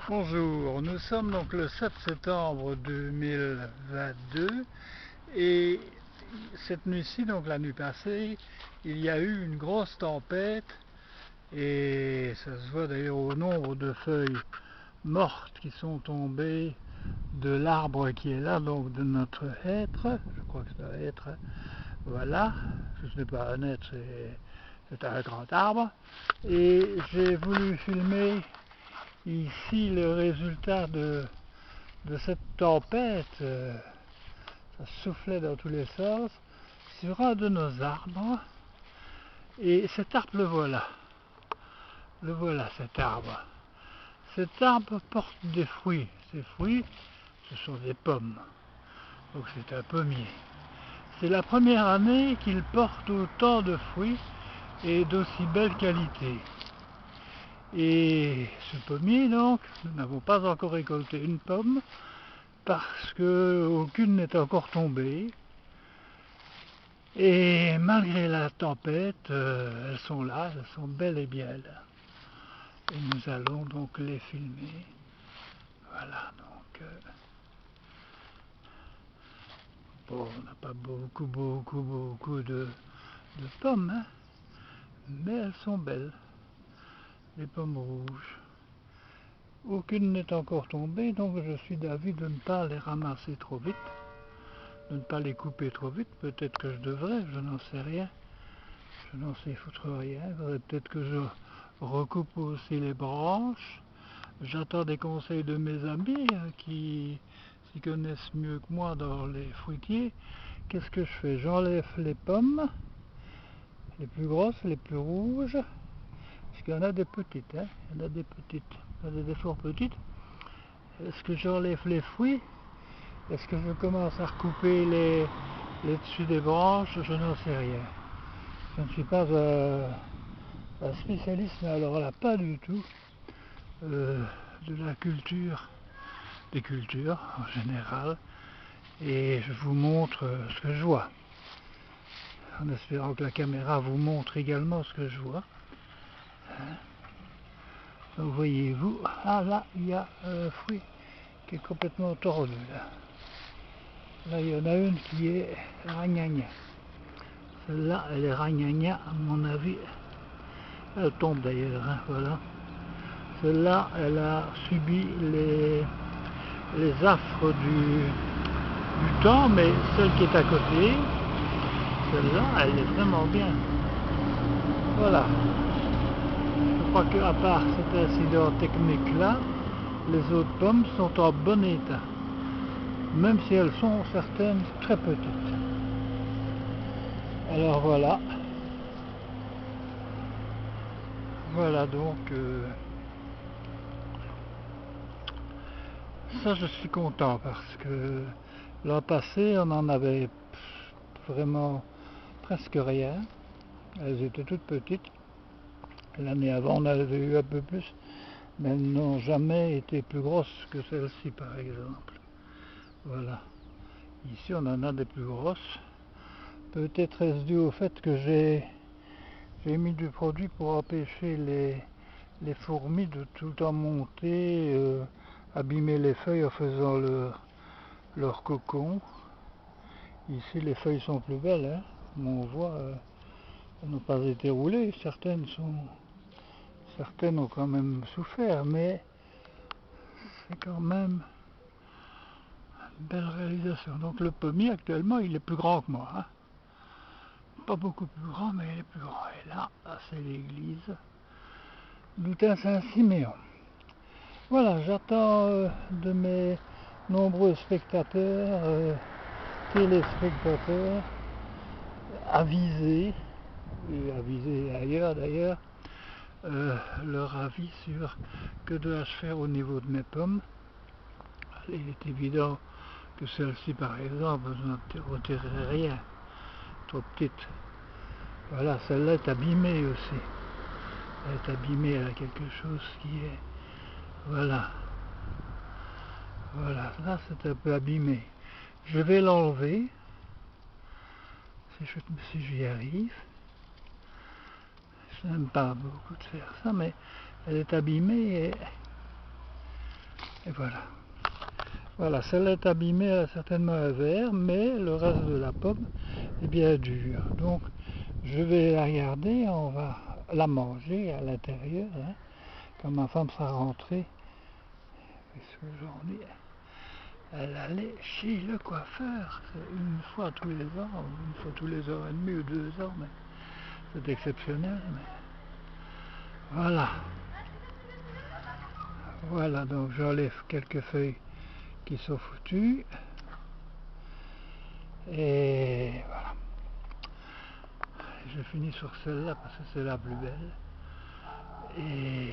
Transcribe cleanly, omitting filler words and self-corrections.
Bonjour, nous sommes donc le 7 septembre 2022 et cette nuit-ci, donc la nuit passée, il y a eu une grosse tempête et ça se voit d'ailleurs au nombre de feuilles mortes qui sont tombées de l'arbre qui est là, donc de notre hêtre. Je crois que ça va être, voilà, ce n'est pas un hêtre, c'est un grand arbre. Et j'ai voulu filmer ici le résultat de cette tempête. Ça soufflait dans tous les sens sur un de nos arbres. Et cet arbre, le voilà. Le voilà, cet arbre. Cet arbre porte des fruits. Ces fruits, ce sont des pommes. Donc c'est un pommier. C'est la première année qu'il porte autant de fruits et d'aussi belle qualité. Et ce pommier, donc, nous n'avons pas encore récolté une pomme parce qu'aucune n'est encore tombée. Et malgré la tempête, elles sont là, elles sont bel et bien là. Et nous allons donc les filmer. Voilà, donc... bon, on n'a pas beaucoup de pommes, hein, mais elles sont belles. Les pommes rouges. Aucune n'est encore tombée, donc je suis d'avis de ne pas les ramasser trop vite, de ne pas les couper trop vite. Peut-être que je devrais, je n'en sais rien. Je n'en sais foutre rien. Il faudrait peut-être que je recoupe aussi les branches. J'attends des conseils de mes amis qui s'y connaissent mieux que moi dans les fruitiers. Qu'est-ce que je fais? J'enlève les pommes, les plus grosses, les plus rouges, parce qu'il y en a des petites, hein. Il y en a des petites, il y en a des fort petites. Est-ce que j'enlève les fruits? Est-ce que je commence à recouper les dessus des branches? Je n'en sais rien. Je ne suis pas un spécialiste, mais alors là, pas du tout, de la culture, des cultures en général. Et je vous montre ce que je vois, en espérant que la caméra vous montre également ce que je vois. Donc voyez-vous, ah là, il y a un fruit qui est complètement tordu là. Là, il y en a une qui est ragnagna. Celle-là, elle est ragnagna, à mon avis. Elle tombe d'ailleurs, hein, voilà. Celle-là, elle a subi les affres du temps, mais celle qui est à côté, celle-là, elle est vraiment bien. Voilà. Je crois qu'à part cet incident technique-là, les autres pommes sont en bon état, même si elles sont certaines très petites. Alors voilà. Voilà donc, ça je suis content parce que l'an passé on en avait vraiment presque rien. Elles étaient toutes petites. L'année avant on avait eu un peu plus, mais elles n'ont jamais été plus grosses que celle-ci par exemple. Voilà. Ici on en a des plus grosses. Peut-être est-ce dû au fait que j'ai mis du produit pour empêcher les fourmis de tout le temps monter, abîmer les feuilles en faisant leur cocon. Ici les feuilles sont plus belles, hein. Comme on voit, elles n'ont pas été roulées, certaines ont quand même souffert, mais c'est quand même une belle réalisation. Donc le pommier actuellement il est plus grand que moi, hein. Pas beaucoup plus grand, mais il est plus grand. Et là c'est l'église Loutin Saint-Siméon. Voilà, j'attends de mes nombreux spectateurs, téléspectateurs, avisés, et avisés ailleurs d'ailleurs, leur avis sur que dois-je faire au niveau de mes pommes. Il est évident que celle-ci par exemple, je n'en retirerai rien, trop petite. Voilà, celle-là est abîmée aussi. Elle est abîmée, elle a quelque chose qui est... Voilà. Voilà, là c'est un peu abîmé. Je vais l'enlever, si j'y arrive. Je n'aime pas beaucoup de faire ça, mais elle est abîmée et Et voilà. Voilà, celle-là est abîmée, elle a certainement un verre, mais le reste de la pomme est bien dur. Donc, je vais la garder, on va la manger à l'intérieur, hein, quand ma femme sera rentrée. Parce qu'aujourd'hui, elle allait chez le coiffeur. C'est une fois tous les ans, ou une fois tous les heures et demie ou 2 ans, mais c'est exceptionnel. Mais voilà. Voilà, donc j'enlève quelques feuilles qui sont foutues. Et voilà. Je finis sur celle-là parce que c'est la plus belle. Et